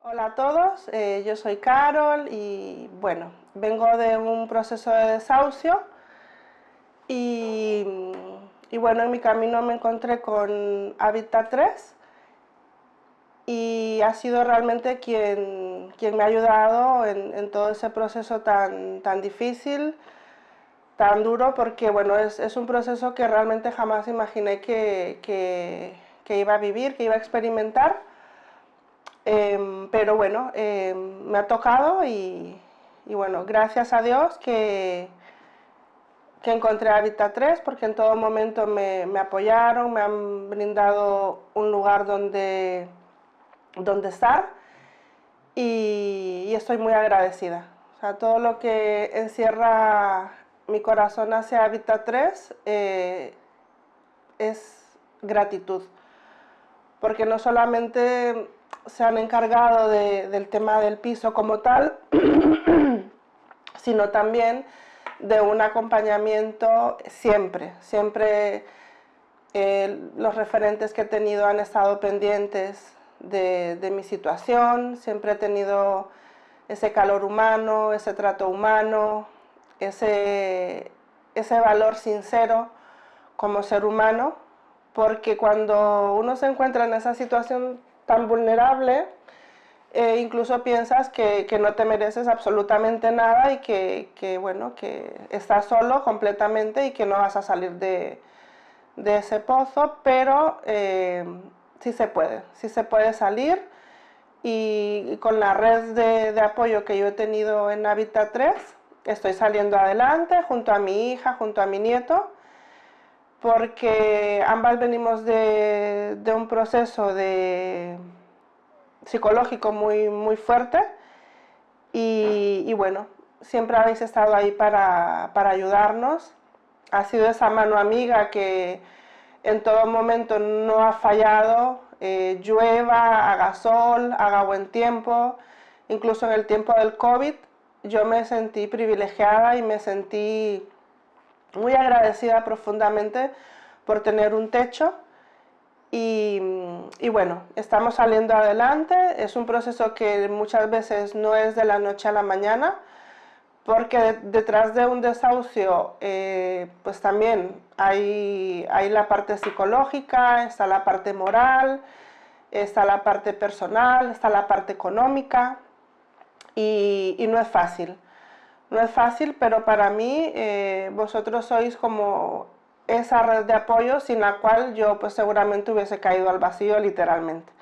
Hola a todos, yo soy Carol y bueno, vengo de un proceso de desahucio y, y bueno, en mi camino me encontré con Habitat 3 y ha sido realmente quien me ha ayudado en todo ese proceso tan difícil, tan duro, porque bueno, es un proceso que realmente jamás imaginé que iba a vivir, que iba a experimentar. Pero bueno, me ha tocado y bueno, gracias a Dios que encontré Habitat 3 porque en todo momento me apoyaron, me han brindado un lugar donde estar y estoy muy agradecida. O sea, todo lo que encierra mi corazón hacia Habitat 3 es gratitud, porque no solamente se han encargado del tema del piso como tal, sino también de un acompañamiento siempre, siempre los referentes que he tenido han estado pendientes de mi situación, siempre he tenido ese calor humano, ese trato humano, ese valor sincero como ser humano, porque cuando uno se encuentra en esa situación tan vulnerable, incluso piensas que no te mereces absolutamente nada y bueno, que estás solo completamente y que no vas a salir de ese pozo, pero sí se puede salir y con la red de apoyo que yo he tenido en Habitat 3, estoy saliendo adelante junto a mi hija, junto a mi nieto, porque ambas venimos de un proceso psicológico muy fuerte y bueno, siempre habéis estado ahí para ayudarnos. Ha sido esa mano amiga que en todo momento no ha fallado, llueva, haga sol, haga buen tiempo, incluso en el tiempo del COVID yo me sentí privilegiada y me sentí muy agradecida profundamente por tener un techo y bueno, estamos saliendo adelante. Es un proceso que muchas veces no es de la noche a la mañana, porque detrás de un desahucio pues también hay la parte psicológica, está la parte moral, está la parte personal, está la parte económica y no es fácil. No es fácil, pero para mí vosotros sois como esa red de apoyo sin la cual yo pues seguramente hubiese caído al vacío literalmente.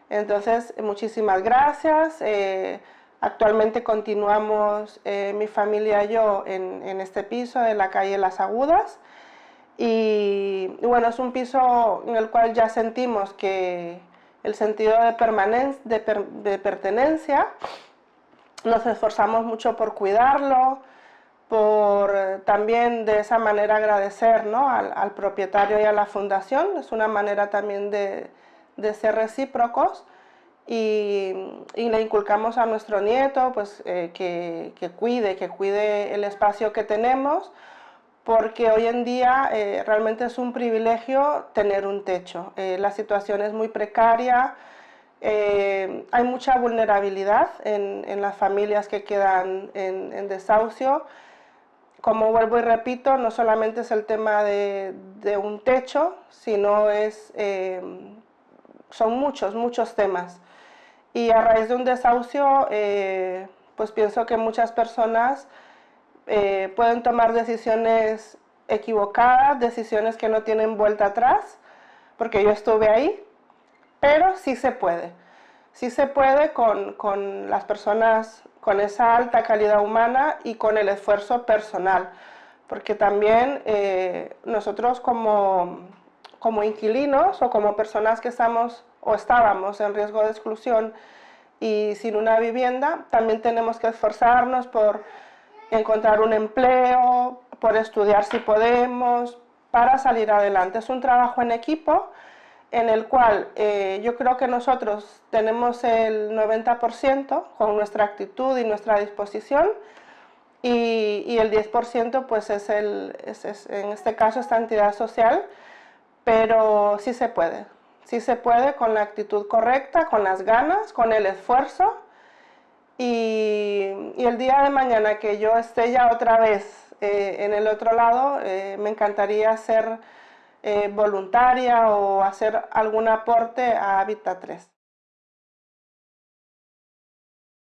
Entonces, muchísimas gracias. Actualmente continuamos mi familia y yo en este piso de la calle Las Agudas y bueno, es un piso en el cual ya sentimos que el sentido de pertenencia, nos esforzamos mucho por cuidarlo, por también de esa manera agradecer, ¿no?, al propietario y a la fundación. Es una manera también de ser recíprocos y le inculcamos a nuestro nieto pues, que cuide el espacio que tenemos, porque hoy en día realmente es un privilegio tener un techo. La situación es muy precaria, hay mucha vulnerabilidad en las familias que quedan en desahucio. Como vuelvo y repito, no solamente es el tema de un techo, sino son muchos temas. Y a raíz de un desahucio, pues pienso que muchas personas pueden tomar decisiones equivocadas, decisiones que no tienen vuelta atrás, porque yo estuve ahí, pero sí se puede con las personas con esa alta calidad humana y con el esfuerzo personal, porque también nosotros como inquilinos o como personas que estamos o estábamos en riesgo de exclusión y sin una vivienda, también tenemos que esforzarnos por encontrar un empleo, por estudiar si podemos, para salir adelante. Es un trabajo en equipo en el cual yo creo que nosotros tenemos el 90% con nuestra actitud y nuestra disposición y el 10% pues en este caso esta entidad social, pero sí se puede. sí se puede con la actitud correcta, con las ganas, con el esfuerzo. Y el día de mañana que yo esté ya otra vez en el otro lado, me encantaría ser voluntaria o hacer algún aporte a Habitat 3.